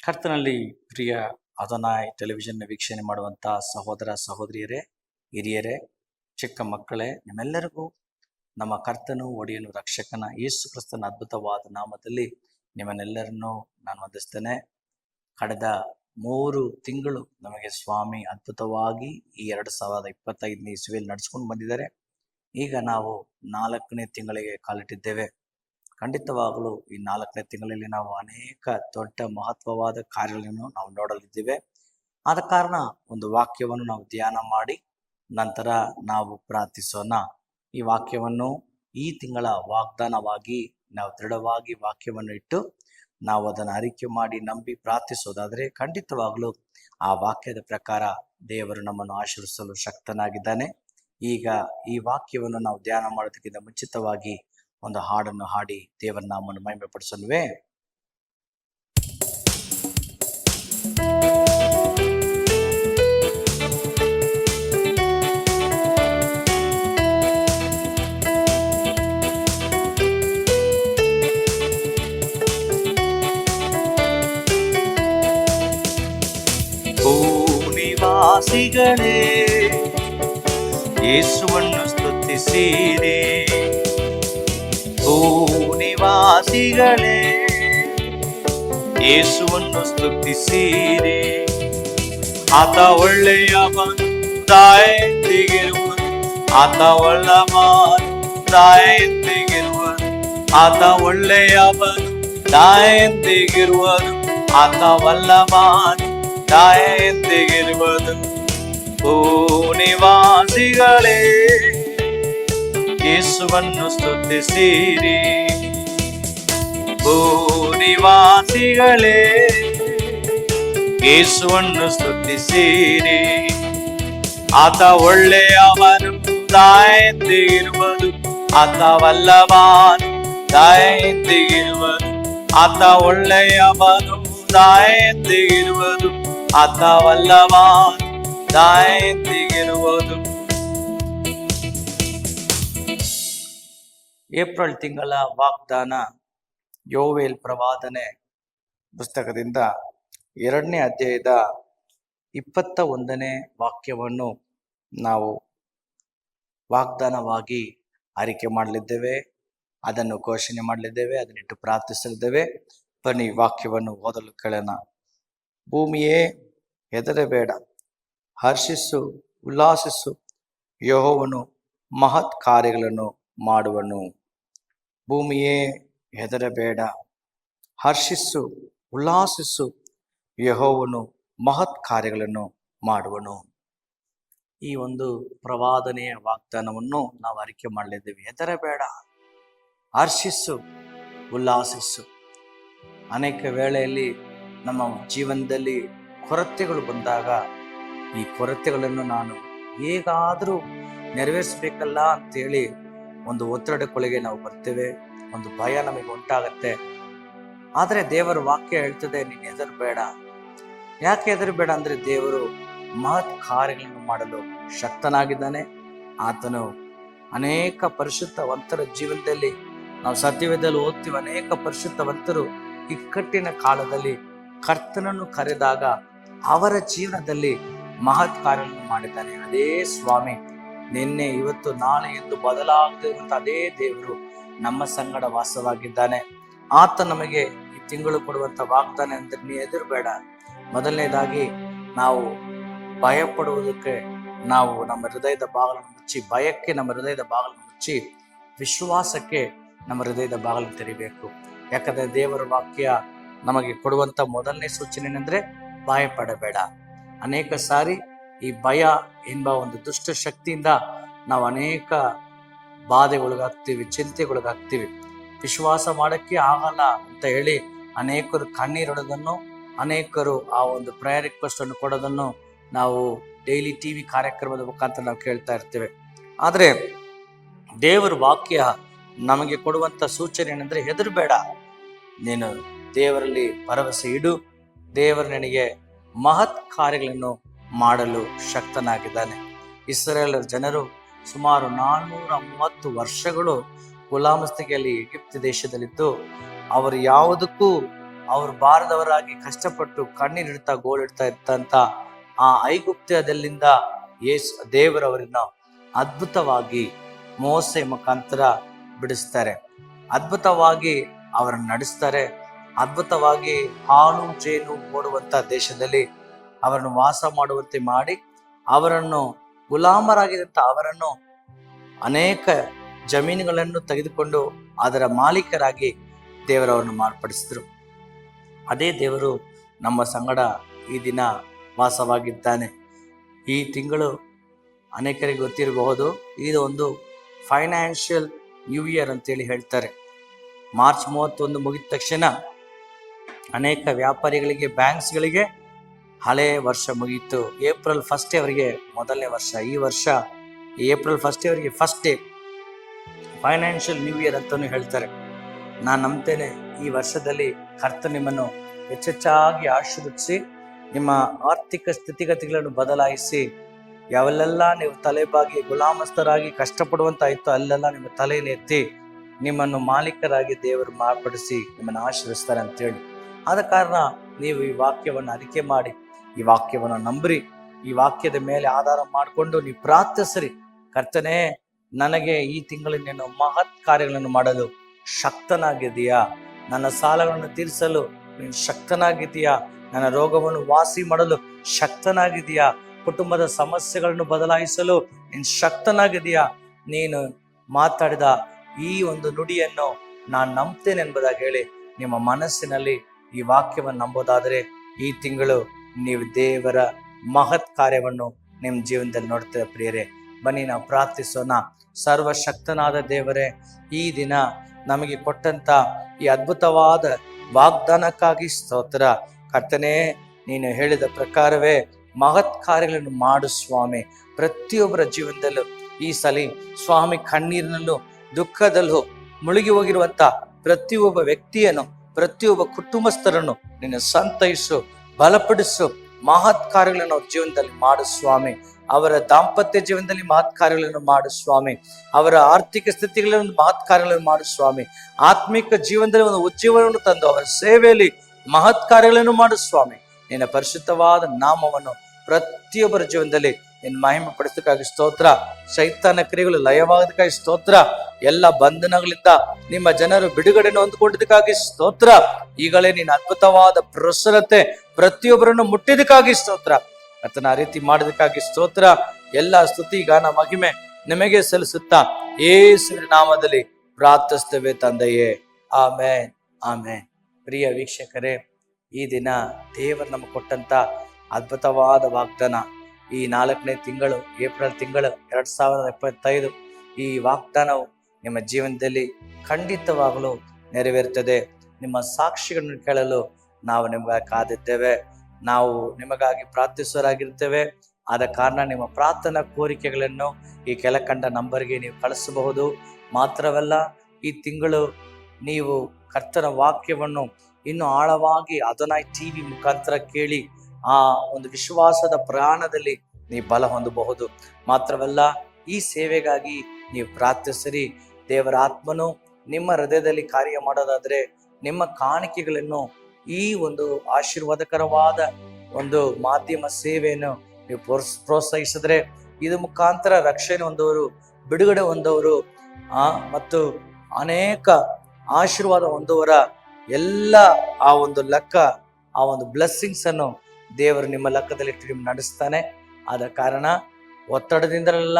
ಕರ್ತನಲ್ಲಿ ಪ್ರಿಯ ಅದನಾಯ್ ಟೆಲಿವಿಷನ್ ವೀಕ್ಷಣೆ ಮಾಡುವಂಥ ಸಹೋದರ ಸಹೋದರಿಯರೇ, ಹಿರಿಯರೇ, ಚಿಕ್ಕ ಮಕ್ಕಳೇ, ನಿಮ್ಮೆಲ್ಲರಿಗೂ ನಮ್ಮ ಕರ್ತನು ಒಡೆಯನು ರಕ್ಷಕನ ಯೇಸು ಕ್ರಿಸ್ತನ ಅದ್ಭುತವಾದ ನಾಮದಲ್ಲಿ ನಿಮ್ಮನ್ನೆಲ್ಲರನ್ನೂ ನಾನು ವಂದಿಸ್ತೇನೆ. ಕಳೆದ 3 ತಿಂಗಳು ನಮಗೆ ಸ್ವಾಮಿ ಅದ್ಭುತವಾಗಿ ಈ 2025ನೇ ಇಸವಿಯಲ್ಲಿ ನಡೆಸ್ಕೊಂಡು ಬಂದಿದ್ದಾರೆ. ಈಗ ನಾವು 4ನೇ ತಿಂಗಳಿಗೆ ಕಾಲಿಟ್ಟಿದ್ದೇವೆ. ಖಂಡಿತವಾಗಲೂ ಈ 4ನೇ ತಿಂಗಳಲ್ಲಿ ನಾವು ಅನೇಕ ದೊಡ್ಡ ಮಹತ್ವವಾದ ಕಾರ್ಯಗಳನ್ನು ನಾವು ನೋಡಲಿದ್ದೇವೆ. ಆದ ಕಾರಣ ಒಂದು ವಾಕ್ಯವನ್ನು ನಾವು ಧ್ಯಾನ ಮಾಡಿ ನಂತರ ನಾವು ಪ್ರಾರ್ಥಿಸೋಣ. ಈ ವಾಕ್ಯವನ್ನು ಈ ತಿಂಗಳ ವಾಗ್ದಾನವಾಗಿ ನಾವು ದೃಢವಾಗಿ ವಾಕ್ಯವನ್ನು ಇಟ್ಟು ನಾವು ಅದನ್ನು ಅರಿಕೆ ಮಾಡಿ ನಂಬಿ ಪ್ರಾರ್ಥಿಸೋದಾದರೆ ಖಂಡಿತವಾಗಲೂ ಆ ವಾಕ್ಯದ ಪ್ರಕಾರ ದೇವರು ನಮ್ಮನ್ನು ಆಶೀರ್ವಿಸಲು ಶಕ್ತನಾಗಿದ್ದಾನೆ. ಈಗ ಈ ವಾಕ್ಯವನ್ನು ನಾವು ಧ್ಯಾನ ಮಾಡೋದಕ್ಕಿಂತ ಮುಂಚಿತವಾಗಿ ಒಂದು ಹಾಡನ್ನು ಹಾಡಿ ದೇವರ ನಾಮವನ್ನು ಮಹಿಮೆ ಪಡಿಸಲ್ವೇ? ಭೂನಿವಾಸಿಗಳೇ, ಯೇಸುವನ್ನು ಸ್ತುತಿಸಿರಿ. ಭೂನಿವಾಸಿಗಳೇ, ಯೇಸುವನ್ನು ಸ್ತುತಿಸಿರಿ. ಆತ ಒಳ್ಳೆಯವನು, ದಯೆಯಿಂದಿರುವನು. ಆತ ಒಳ್ಳೆಯವನು, ದಯೆಯಿಂದಿರುವನು. ಆತ ಒಳ್ಳೆಯವನು, ದಯೆಯಿಂದಿರುವನು. ಆತ ಒಳ್ಳೆಯವನು, ದಯೆಯಿಂದಿರುವನು. ಭೂನಿವಾಸಿಗಳೇ, ಯೇಸುವನ್ನು ಸ್ತುತಿಸಿರಿ. ಭೂನಿವಾಸಿಗಳೇ, ಯೇಸುವನ್ನು ಸ್ತುತಿಸಿರಿ. ಆತ ಒಳ್ಳೆಯವನು, ದಯೆಯಿಂದಿರುವನು. ಆತ ಒಳ್ಳೆಯವನು, ದಯೆಯಿಂದಿರುವನು. ಆತ ಒಳ್ಳೆಯವನು, ದಯೆಯಿಂದಿರುವನು. ಆತ ಒಳ್ಳೆಯವನು, ದಯೆಯಿಂದಿರುವನು. ಏಪ್ರಿಲ್ ತಿಂಗಳ ವಾಗ್ದಾನ ಯೋವೇಲ್ ಪ್ರವಾದನೆ ಪುಸ್ತಕದಿಂದ 2ನೇ ಅಧ್ಯಾಯದ 21ನೇ ವಾಕ್ಯವನ್ನು ನಾವು ವಾಗ್ದಾನವಾಗಿ ಆರಿಕೆ ಮಾಡಲಿದ್ದೇವೆ. ಅದನ್ನು ಘೋಷಣೆ ಮಾಡಲಿದ್ದೇವೆ, ಅದನ್ನಿಟ್ಟು ಪ್ರಾರ್ಥಿಸಲಿದ್ದೇವೆ. ಬನ್ನಿ ವಾಕ್ಯವನ್ನು ಓದಲು ಕೇಳೋಣ. ಭೂಮಿಯೇ ಹೆದರಬೇಡ, ಹರ್ಷಿಸು, ಉಲ್ಲಾಸಿಸು, ಯೆಹೋವನು ಮಹತ್ ಕಾರ್ಯಗಳನ್ನು ಮಾಡುವನು. ಭೂಮಿಯೇ ಹೆದರಬೇಡ, ಹರ್ಷಿಸು, ಉಲ್ಲಾಸಿಸು, ಯೆಹೋವನು ಮಹತ್ ಕಾರ್ಯಗಳನ್ನು ಮಾಡುವನು. ಈ ಒಂದು ಪ್ರವಾದನೆಯ ವಾಗ್ದಾನವನ್ನು ನಾವು ಅರಿಕೆ ಮಾಡಲಿದ್ದೇವೆ. ಹೆದರಬೇಡ, ಹರ್ಷಿಸು, ಉಲ್ಲಾಸಿಸು. ಅನೇಕ ವೇಳೆಯಲ್ಲಿ ನಮ್ಮ ಜೀವನದಲ್ಲಿ ಕೊರತೆಗಳು ಬಂದಾಗ ಈ ಕೊರತೆಗಳನ್ನು ನಾನು ಹೇಗಾದರೂ ನೆರವೇರಿಸಬೇಕಲ್ಲ ಅಂತೇಳಿ ಒಂದು ಒತ್ತಡಕ್ಕೊಳಗೆ ನಾವು ಬರ್ತೇವೆ. ಒಂದು ಭಯ ನಮಗೆ ಉಂಟಾಗತ್ತೆ. ಆದರೆ ದೇವರ ವಾಕ್ಯ ಹೇಳ್ತದೆ, ನೀನು ಹೆದರಬೇಡ. ಯಾಕೆ ಹೆದರಬೇಡ ಅಂದರೆ ದೇವರು ಮಹತ್ ಕಾರ್ಯಗಳನ್ನು ಮಾಡಲು ಶಕ್ತನಾಗಿದ್ದಾನೆ. ಆತನು ಅನೇಕ ಪರಿಶುದ್ಧವಂತರ ಜೀವನದಲ್ಲಿ ನಾವು ಸತ್ಯವೇದದಲ್ಲಿ ಓದ್ತೀವಿ. ಅನೇಕ ಪರಿಶುದ್ಧವಂತರು ಇಕ್ಕಟ್ಟಿನ ಕಾಲದಲ್ಲಿ ಕರ್ತನನ್ನು ಕರೆದಾಗ ಅವರ ಜೀವನದಲ್ಲಿ ಮಹತ್ ಕಾರ್ಯಗಳನ್ನು ಮಾಡಿದ್ದಾನೆ. ಅದೇ ಸ್ವಾಮಿ ನಿನ್ನೆ ಇವತ್ತು ನಾಳೆ ಎಂದು ಬದಲಾಗದಿರುವಂತ ಅದೇ ದೇವರು ನಮ್ಮ ಸಂಗಡ ವಾಸವಾಗಿದ್ದಾನೆ. ಆತ ನಮಗೆ ಈ ತಿಂಗಳು ಕೊಡುವಂತ ವಾಗ್ದಾನ ಅಂದರೆ ನೀ ಹೆದರಬೇಡ. ಮೊದಲನೇದಾಗಿ ನಾವು ಭಯ ಪಡುವುದಕ್ಕೆ ನಾವು ನಮ್ಮ ಹೃದಯದ ಬಾಗಿಲನ್ನು ಮುಚ್ಚಿ, ಭಯಕ್ಕೆ ನಮ್ಮ ಹೃದಯದ ಬಾಗಿಲನ್ನು ಮುಚ್ಚಿ ವಿಶ್ವಾಸಕ್ಕೆ ನಮ್ಮ ಹೃದಯದ ಬಾಗಿಲನ್ನು ತೆರಿಬೇಕು. ಯಾಕಂದ್ರೆ ದೇವರ ವಾಕ್ಯ ನಮಗೆ ಕೊಡುವಂತ ಮೊದಲನೇ ಸೂಚನೆ ಏನಂದ್ರೆ ಭಯ ಪಡಬೇಡ. ಅನೇಕ ಸಾರಿ ಈ ಭಯ ಎಂಬ ಒಂದು ದುಷ್ಟ ಶಕ್ತಿಯಿಂದ ನಾವು ಅನೇಕ ಬಾಧೆಗೊಳಗಾಗ್ತೀವಿ, ಚಿಂತೆಗೊಳಗಾಗ್ತೀವಿ. ವಿಶ್ವಾಸ ಮಾಡೋಕ್ಕೆ ಆಗಲ್ಲ ಅಂತ ಹೇಳಿ ಅನೇಕರು ಕಣ್ಣೀರಿಡೋದನ್ನು, ಅನೇಕರು ಆ ಒಂದು ಪ್ರೇಯರ್ ರಿಕ್ವೆಸ್ಟ್ ಅನ್ನು ಕೊಡೋದನ್ನು ನಾವು ಡೈಲಿ TV ಕಾರ್ಯಕ್ರಮದ ಮುಖಾಂತರ ನಾವು ಕೇಳ್ತಾ ಇರ್ತೇವೆ. ಆದರೆ ದೇವರ ವಾಕ್ಯ ನಮಗೆ ಕೊಡುವಂತ ಸೂಚನೆ ಏನಂದ್ರೆ ಹೆದರಬೇಡ, ನೀನು ದೇವರಲ್ಲಿ ಭರವಸೆ ಇಡು. ದೇವರು ನಿನಗೆ ಮಹತ್ ಕಾರ್ಯಗಳನ್ನು ಮಾಡಲು ಶಕ್ತನಾಗಿದ್ದಾನೆ. ಇಸ್ರಾಯೇಲ್ ಜನರು ಸುಮಾರು 430 ವರ್ಷಗಳು ಗುಲಾಮಸ್ತಿಕೆಯಲ್ಲಿ ಈಜಿಪ್ಟ್ ದೇಶದಲ್ಲಿದ್ದು ಅವರು ಯಾವುದಕ್ಕೂ ಅವರು ಬಾರದವರಾಗಿ ಕಷ್ಟಪಟ್ಟು ಕಣ್ಣೀರಿಡ್ತಾ ಗೋಳಿಡ್ತಾ ಇದ್ದಂತ ಆ ಐಗುಪ್ತ್ಯದಲ್ಲಿಂದ ದೇವರವರನ್ನ ಅದ್ಭುತವಾಗಿ ಮೋಸೆ ಮುಖಾಂತರ ಬಿಡಿಸ್ತಾರೆ, ಅದ್ಭುತವಾಗಿ ಅವರನ್ನು ನಡೆಸ್ತಾರೆ, ಅದ್ಭುತವಾಗಿ ಹಾಲು ಜೇನು ಓಡುವಂತ ದೇಶದಲ್ಲಿ ಅವರನ್ನು ವಾಸ ಮಾಡುವಂತೆ ಮಾಡಿ ಅವರನ್ನು ಗುಲಾಮರಾಗಿದ್ದಂತ ಅವರನ್ನು ಅನೇಕ ಜಮೀನುಗಳನ್ನು ತೆಗೆದುಕೊಂಡು ಅದರ ಮಾಲೀಕರಾಗಿ ದೇವರವರನ್ನು ಮಾರ್ಪಡಿಸಿದ್ರು. ಅದೇ ದೇವರು ನಮ್ಮ ಸಂಗಡ ಈ ದಿನ ವಾಸವಾಗಿದ್ದಾನೆ. ಈ ತಿಂಗಳು ಅನೇಕರಿಗೆ ಗೊತ್ತಿರಬಹುದು, ಇದು ಒಂದು ಫೈನಾನ್ಷಿಯಲ್ ನ್ಯೂ ಇಯರ್ ಅಂತೇಳಿ ಹೇಳ್ತಾರೆ. ಮಾರ್ಚ್ 31 ಮುಗಿದ ತಕ್ಷಣ ಅನೇಕ ವ್ಯಾಪಾರಿಗಳಿಗೆ, ಬ್ಯಾಂಕ್ಸ್ಗಳಿಗೆ ಹಳೆ ವರ್ಷ ಮುಗೀತು. ಏಪ್ರಿಲ್ 1 ಅವರಿಗೆ ಮೊದಲನೇ ವರ್ಷ. ಈ ವರ್ಷ ಏಪ್ರಿಲ್ 1 ಅವರಿಗೆ first day financial new year ಅಂತಲೂ ಹೇಳ್ತಾರೆ. ನಾನು ನಂಬ್ತೇನೆ, ಈ ವರ್ಷದಲ್ಲಿ ಕರ್ತನು ನಿಮ್ಮನ್ನು ಹೆಚ್ಚೆಚ್ಚಾಗಿ ಆಶೀರ್ವದಿಸಿ ನಿಮ್ಮ ಆರ್ಥಿಕ ಸ್ಥಿತಿಗತಿಗಳನ್ನು ಬದಲಾಯಿಸಿ, ಯಾವೆಲ್ಲ ನೀವು ತಲೆಬಾಗಿ ಗುಲಾಮಸ್ಥರಾಗಿ ಕಷ್ಟಪಡುವಂತಾಯಿತು ಅಲ್ಲೆಲ್ಲ ನಿಮ್ಮ ತಲೆಯನ್ನು ಎತ್ತಿ ನಿಮ್ಮನ್ನು ಮಾಲೀಕರಾಗಿ ದೇವರು ಮಾರ್ಪಡಿಸಿ ನಿಮ್ಮನ್ನು ಆಶೀರ್ವಿಸ್ತಾರೆ ಅಂತೇಳಿ. ಆದ ಕಾರಣ ನೀವು ಈ ವಾಕ್ಯವನ್ನು ಅರಿಕೆ ಮಾಡಿ, ಈ ವಾಕ್ಯವನ್ನು ನಂಬ್ರಿ, ಈ ವಾಕ್ಯದ ಮೇಲೆ ಆಧಾರ ಮಾಡಿಕೊಂಡು ನೀವು ಪ್ರಾರ್ಥಿಸ್ರಿ. ಕರ್ತನೇ, ನನಗೆ ಈ ತಿಂಗಳಿನ ನೀನು ಮಹತ್ ಕಾರ್ಯಗಳನ್ನು ಮಾಡಲು ಶಕ್ತನಾಗಿದೆಯಾ, ನನ್ನ ಸಾಲಗಳನ್ನು ತೀರಿಸಲು ನೀನು ಶಕ್ತನಾಗಿದೆಯಾ, ನನ್ನ ರೋಗವನ್ನು ವಾಸಿ ಮಾಡಲು ಶಕ್ತನಾಗಿದೆಯಾ, ಕುಟುಂಬದ ಸಮಸ್ಯೆಗಳನ್ನು ಬದಲಾಯಿಸಲು ನೀನು ಶಕ್ತನಾಗಿದೆಯಾ. ನೀನು ಮಾತಾಡಿದ ಈ ಒಂದು ನುಡಿಯನ್ನು ನಾನು ನಂಬ್ತೇನೆ ಎಂಬುದಾಗಿ ಹೇಳಿ ನಿಮ್ಮ ಮನಸ್ಸಿನಲ್ಲಿ ಈ ವಾಕ್ಯವನ್ನು ನಂಬೋದಾದರೆ ಈ ತಿಂಗಳು ನೀವು ದೇವರ ಮಹತ್ ಕಾರ್ಯವನ್ನು ನಿಮ್ಮ ಜೀವನದಲ್ಲಿ ನೋಡ್ತೇವೆ. ಪ್ರಿಯರೇ, ಬನ್ನಿ ನಾವು ಪ್ರಾರ್ಥಿಸೋಣ. ಸರ್ವಶಕ್ತನಾದ ದೇವರೇ, ಈ ದಿನ ನಮಗೆ ಕೊಟ್ಟಂತ ಈ ಅದ್ಭುತವಾದ ವಾಗ್ದಾನಕ್ಕಾಗಿ ಸ್ತೋತ್ರ. ಕರ್ತನೇ, ನೀನು ಹೇಳಿದ ಪ್ರಕಾರವೇ ಮಹತ್ ಕಾರ್ಯಗಳನ್ನು ಮಾಡು ಸ್ವಾಮಿ. ಪ್ರತಿಯೊಬ್ಬರ ಜೀವನದಲ್ಲೂ ಈ ಸಲ ಸ್ವಾಮಿ ಕಣ್ಣೀರಿನಲ್ಲೂ ದುಃಖದಲ್ಲೂ ಮುಳುಗಿ ಹೋಗಿರುವಂತ ಪ್ರತಿಯೊಬ್ಬ ವ್ಯಕ್ತಿಯನ್ನು, ಪ್ರತಿಯೊಬ್ಬ ಕುಟುಂಬಸ್ಥರನ್ನು ನೀನು ಸಂತೈಸು, ಬಲಪಡಿಸು. ಮಹತ್ ಕಾರ್ಯಗಳನ್ನು ಅವ್ರ ಜೀವನದಲ್ಲಿ ಮಾಡು ಸ್ವಾಮಿ. ಅವರ ದಾಂಪತ್ಯ ಜೀವನದಲ್ಲಿ ಮಹತ್ ಕಾರ್ಯಗಳನ್ನು ಮಾಡು ಸ್ವಾಮಿ. ಅವರ ಆರ್ಥಿಕ ಸ್ಥಿತಿಗಳನ್ನು ಮಹತ್ ಕಾರ್ಯಗಳನ್ನು ಮಾಡು ಸ್ವಾಮಿ. ಆತ್ಮಿಕ ಜೀವನದಲ್ಲಿ ಒಂದು ಉಜ್ಜೀವನವನ್ನು ತಂದು ಅವರ ಸೇವೆಯಲ್ಲಿ ಮಹತ್ ಕಾರ್ಯಗಳನ್ನು ಮಾಡು ಸ್ವಾಮಿ. ನಿನ್ನ ಪರಿಶುದ್ಧವಾದ ನಾಮವನ್ನು ಪ್ರತಿಯೊಬ್ಬರ ಜೀವನದಲ್ಲಿ ನಿನ್ನ ಮಹಿಮೆ ಪಡಿಸೋದಕ್ಕಾಗಿ ಸ್ತೋತ್ರ. ಸೈತಾನ ಕ್ರಿಯೆಗಳು ಲಯವಾಗೋದಕ್ಕಾಗಿ ಸ್ತೋತ್ರ. ಎಲ್ಲ ಬಂಧನಗಳಿಂದ ನಿಮ್ಮ ಜನರು ಬಿಡುಗಡೆಯನ್ನು ಹೊಂದಿಕೊಂಡಿದ್ದಕ್ಕಾಗಿ ಸ್ತೋತ್ರ. ಈಗಲೇ ನಿನ್ನ ಅದ್ಭುತವಾದ ಪ್ರಸನ್ನತೆ ಪ್ರತಿಯೊಬ್ಬರನ್ನು ಮುಟ್ಟಿದಕ್ಕಾಗಿ ಸ್ತೋತ್ರ. ಆತನ ಆ ರೀತಿ ಮಾಡೋದಕ್ಕಾಗಿ ಸ್ತೋತ್ರ. ಎಲ್ಲ ಸ್ತುತಿ ಗಾನ ಮಹಿಮೆ ನಿಮಗೆ ಸಲ್ಲಿಸುತ್ತಾ ಯೇಸುವಿನ ನಾಮದಲ್ಲಿ ಪ್ರಾರ್ಥಿಸ್ತೇವೆ ತಂದೆಯೇ, ಆಮೆನ್, ಆಮೆನ್. ಪ್ರಿಯ ವೀಕ್ಷಕರೇ, ಈ ದಿನ ದೇವರು ನಮಗೆ ಕೊಟ್ಟಂತ ಅದ್ಭುತವಾದ ವಾಗ್ದಾನ, ಈ 4ನೇ ತಿಂಗಳು, ಏಪ್ರಿಲ್ ತಿಂಗಳು 2025, ಈ ವಾಗ್ದಾನವು ನಿಮ್ಮ ಜೀವನದಲ್ಲಿ ಖಂಡಿತವಾಗಲೂ ನೆರವೇರುತ್ತದೆ. ನಿಮ್ಮ ಸಾಕ್ಷಿಗಳನ್ನು ಕೇಳಲು ನಾವು ನಿಮಗಾಗಿ ಕಾದಿದ್ದೇವೆ. ನಾವು ನಿಮಗಾಗಿ ಪ್ರಾರ್ಥಿಸುವರಾಗಿರ್ತೇವೆ. ಆದ ಕಾರಣ ನಿಮ್ಮ ಪ್ರಾರ್ಥನಾ ಕೋರಿಕೆಗಳನ್ನು ಈ ಕೆಳಕಂಡ ನಂಬರ್ಗೆ ನೀವು ಕಳಿಸಬಹುದು. ಮಾತ್ರವಲ್ಲ, ಈ ತಿಂಗಳು ನೀವು ಕರ್ತನ ವಾಕ್ಯವನ್ನು ಇನ್ನು ಆಳವಾಗಿ ಅದನಾಯ್ TV ಮುಖಾಂತರ ಕೇಳಿ ಆ ಒಂದು ವಿಶ್ವಾಸದ ಪ್ರಯಾಣದಲ್ಲಿ ನೀವು ಬಲ ಹೊಂದಬಹುದು. ಮಾತ್ರವಲ್ಲ, ಈ ಸೇವೆಗಾಗಿ ನೀವು ಪ್ರಾರ್ಥಿಸಿರಿ. ದೇವರ ಆತ್ಮನು ನಿಮ್ಮ ಹೃದಯದಲ್ಲಿ ಕಾರ್ಯ ಮಾಡೋದಾದ್ರೆ ನಿಮ್ಮ ಕಾಣಿಕೆಗಳನ್ನು ಈ ಒಂದು ಆಶೀರ್ವಾದಕರವಾದ ಒಂದು ಮಾಧ್ಯಮ ಸೇವೆಯನ್ನು ನೀವು ಪ್ರೋತ್ಸಾಹಿಸಿದ್ರೆ ಇದು ಮುಖಾಂತರ ರಕ್ಷಣೆ ಹೊಂದವರು, ಬಿಡುಗಡೆ ಹೊಂದವರು ಮತ್ತು ಅನೇಕ ಆಶೀರ್ವಾದ ಹೊಂದುವರ ಎಲ್ಲ ಆ ಒಂದು ಲೆಕ್ಕ, ಆ ಒಂದು ಬ್ಲೆಸ್ಸಿಂಗ್ಸ್ ಅನ್ನು ದೇವರು ನಿಮ್ಮ ಲೆಕ್ಕದಲ್ಲಿಟ್ಟು ನಿಮ್ಗೆ ನಡೆಸ್ತಾನೆ. ಆದ ಕಾರಣ ಒತ್ತಡದಿಂದಲಲ್ಲ,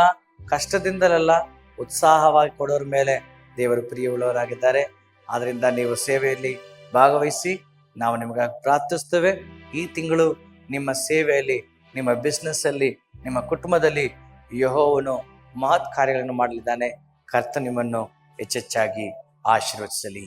ಕಷ್ಟದಿಂದಲಲ್ಲ, ಉತ್ಸಾಹವಾಗಿ ಕೊಡೋರ ಮೇಲೆ ದೇವರು ಪ್ರಿಯವುಳ್ಳವರಾಗಿದ್ದಾರೆ. ಆದ್ರಿಂದ ನೀವು ಸೇವೆಯಲ್ಲಿ ಭಾಗವಹಿಸಿ ನಾವು ನಿಮಗಾಗಿ ಪ್ರಾರ್ಥಿಸ್ತೇವೆ. ಈ ತಿಂಗಳು ನಿಮ್ಮ ಸೇವೆಯಲ್ಲಿ, ನಿಮ್ಮ ಬಿಸ್ನೆಸ್ ಅಲ್ಲಿ, ನಿಮ್ಮ ಕುಟುಂಬದಲ್ಲಿ ಯೆಹೋವನು ಮಹತ್ ಕಾರ್ಯಗಳನ್ನು ಮಾಡಲಿದ್ದಾನೆ. ಕರ್ತ ನಿಮ್ಮನ್ನು ಹೆಚ್ಚೆಚ್ಚಾಗಿ ಆಶೀರ್ವದಿಸಲಿ.